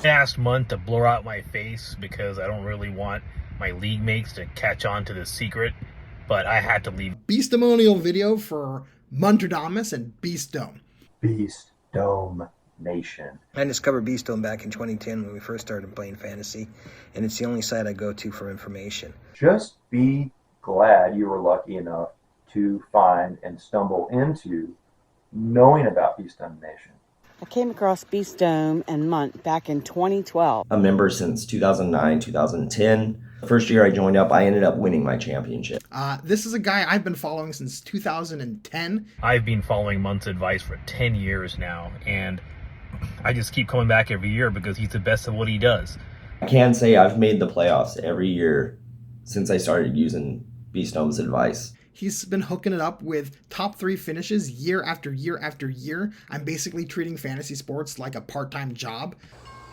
I asked Munt to blur out my face because I don't really want my league mates to catch on to the secret, but I had to leave. Testimonial video for Munterdamus and Beast Dome. Beast Dome Nation. I discovered Beast Dome back in 2010 when we first started playing fantasy, and it's the only site I go to for information. Just be glad you were lucky enough to find and stumble into knowing about Beast Dome Nation. I came across Beast Dome and Munt back in 2012. A member since 2009, 2010. The first year I joined up, I ended up winning my championship. This is a guy I've been following since 2010. I've been following Munt's advice for 10 years now, and I just keep coming back every year because he's the best at what he does. I can say I've made the playoffs every year since I started using Beast Dome's advice. He's been hooking it up with top 3 finishes year after year after year. I'm basically treating fantasy sports like a part-time job.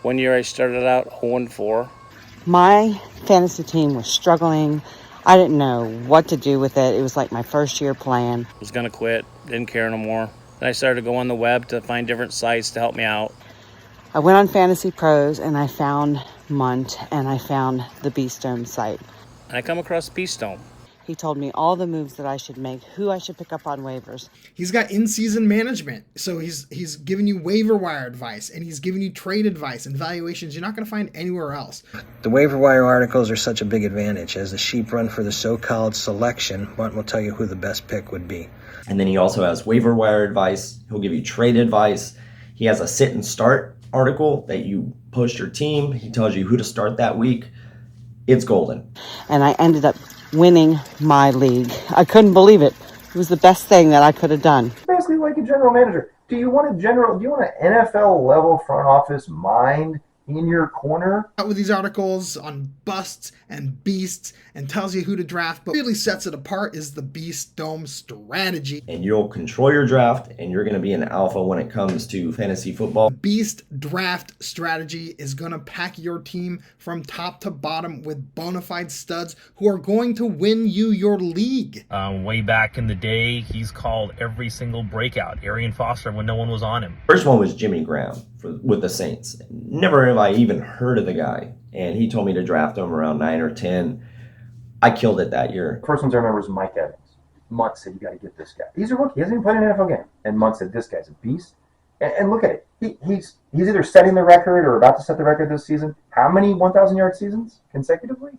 One year I started out 0-4. My fantasy team was struggling. I didn't know what to do with it. It was like my first year plan. Was going to quit, didn't care no more. Then I started to go on the web to find different sites to help me out. I went on Fantasy Pros and I found Munt and I found the Beast Dome site. And I come across Beast Dome. He told me all the moves that I should make, who I should pick up on waivers. He's got in-season management, so he's giving you waiver wire advice, and he's giving you trade advice and valuations you're not going to find anywhere else. The waiver wire articles are such a big advantage. As the sheep run for the so-called selection, Munt will tell you who the best pick would be. And then he also has waiver wire advice. He'll give you trade advice. He has a sit and start article that you post your team. He tells you who to start that week. It's golden. And I ended up winning my league. I couldn't believe it. It was the best thing that I could have done. Basically like a general manager. Do you want an NFL level front office mind in your corner? Out with these articles on busts and beasts and tells you who to draft, but really sets it apart is the Beast Dome strategy. And you'll control your draft, and you're going to be an alpha when it comes to fantasy football. Beast draft strategy is going to pack your team from top to bottom with bona fide studs who are going to win you your league. Way back in the day, he's called every single breakout. Arian Foster when no one was on him. First one was Jimmy Graham with the Saints. Never have I even heard of the guy. And he told me to draft him around 9 or 10. I killed it that year. First ones I remember was Mike Evans. Munt said, you got to get this guy. He's a rookie. He hasn't even played an NFL game. And Munt said, this guy's a beast. And look at it. He's either setting the record or about to set the record this season. How many 1,000-yard seasons consecutively?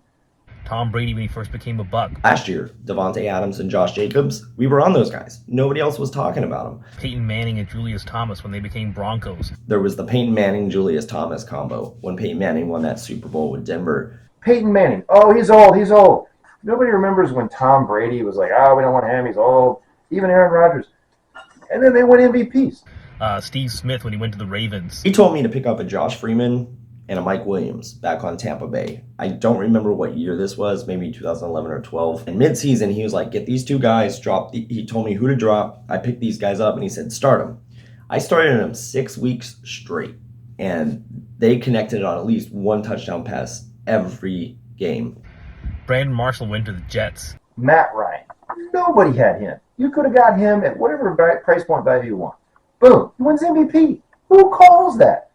Tom Brady when he first became a Buck. Last year, Devontae Adams and Josh Jacobs, we were on those guys. Nobody else was talking about them. Peyton Manning and Julius Thomas when they became Broncos. There was the Peyton Manning-Julius Thomas combo when Peyton Manning won that Super Bowl with Denver. Peyton Manning. Oh, he's old. Nobody remembers when Tom Brady was like, oh, we don't want him. He's old. Even Aaron Rodgers. And then they won MVPs. Steve Smith when he went to the Ravens. He told me to pick up a Josh Freeman and a Mike Williams back on Tampa Bay. I don't remember what year this was, maybe 2011 or 12. And mid-season, he was like, get these 2 guys, he told me who to drop. I picked these guys up, and he said, start them. I started them 6 weeks straight, and they connected on at least 1 touchdown pass every game. Brandon Marshall went to the Jets. Matt Ryan. Nobody had him. You could have got him at whatever price point value you want. Boom. He wins MVP. Who calls that?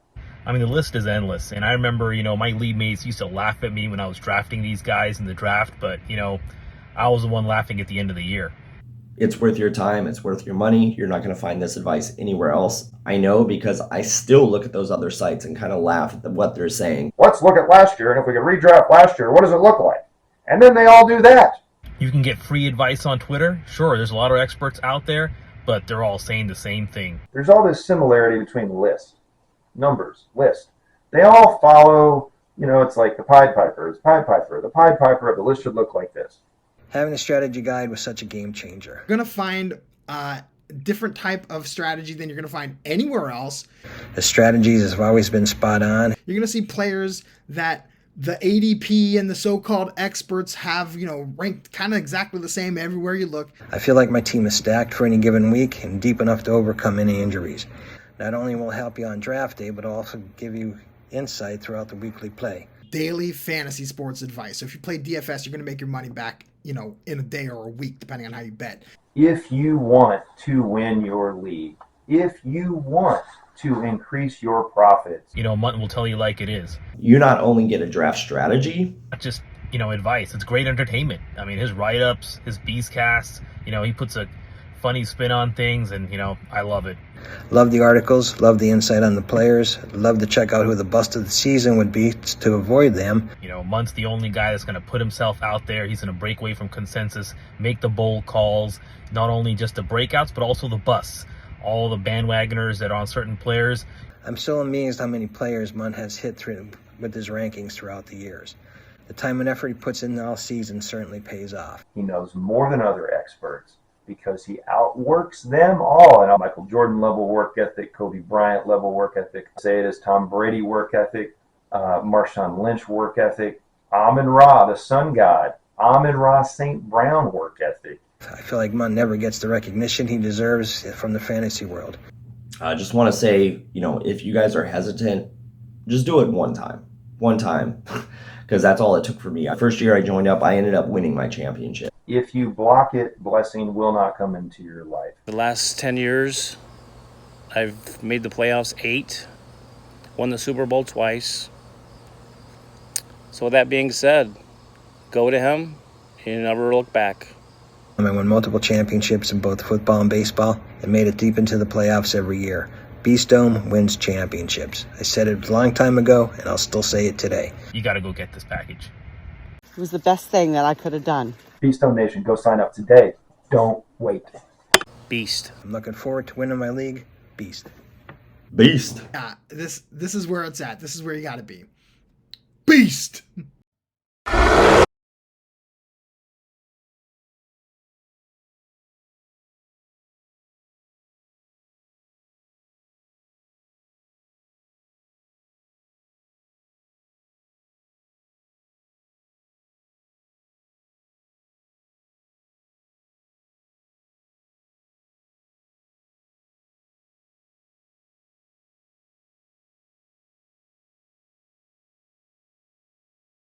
I mean, the list is endless. And I remember, my league mates used to laugh at me when I was drafting these guys in the draft. But, I was the one laughing at the end of the year. It's worth your time. It's worth your money. You're not going to find this advice anywhere else. I know because I still look at those other sites and kind of laugh at what they're saying. Let's look at last year. And if we could redraft last year, what does it look like? And then they all do that. You can get free advice on Twitter. Sure, there's a lot of experts out there, but they're all saying the same thing. There's all this similarity between lists, numbers, list. They all follow, it's like the Pied Piper. It's Pied Piper. The Pied Piper of the list should look like this. Having a strategy guide was such a game changer. You're going to find a different type of strategy than you're going to find anywhere else. The strategies have always been spot on. You're going to see players that the ADP and the so-called experts have, ranked kind of exactly the same everywhere you look. I feel like my team is stacked for any given week and deep enough to overcome any injuries. Not only will it help you on draft day, but it'll also give you insight throughout the weekly play. Daily fantasy sports advice. So if you play DFS, you're going to make your money back, in a day or a week, depending on how you bet. If you want to win your league, If you want to increase your profits, You know, Munt will tell you like it is. You not only get a draft strategy, Not just, you know, advice. It's great entertainment. I mean, his write-ups, his beast casts, you know, he puts a funny spin on things, and, you know, I love it. Love the articles, love the insight on the players, love to check out who the bust of the season would be to avoid them. You know, Munt's the only guy that's going to put himself out there. He's going to break away from consensus, make the bold calls, not only just the breakouts, but also the busts. All the bandwagoners that are on certain players. I'm so amazed how many players Munt has hit through with his rankings throughout the years. The time and effort he puts in all season certainly pays off. he knows more than other experts because he outworks them all. And Michael Jordan level work ethic, Kobe Bryant level work ethic, say it as Tom Brady work ethic, Marshawn Lynch work ethic, Amon-Ra, the sun god, Amon-Ra St. Brown work ethic. I feel like Munt never gets the recognition he deserves from the fantasy world. I just want to say, you know, if you guys are hesitant, just do it one time, because that's all it took for me. First year I joined up, I ended up winning my championship. If you block it, blessing will not come into your life. The last 10 years, I've made the playoffs 8, won the Super Bowl twice. So with that being said, go to him and never look back. I won multiple championships in both football and baseball and made it deep into the playoffs every year. Beast Dome wins championships. I said it a long time ago, and I'll still say it today. You got to go get this package. It was the best thing that I could have done. Beastone Nation, go sign up today. Don't wait. Beast. I'm looking forward to winning my league. Beast. Beast. Yeah, this is where it's at. This is where you got to be. Beast.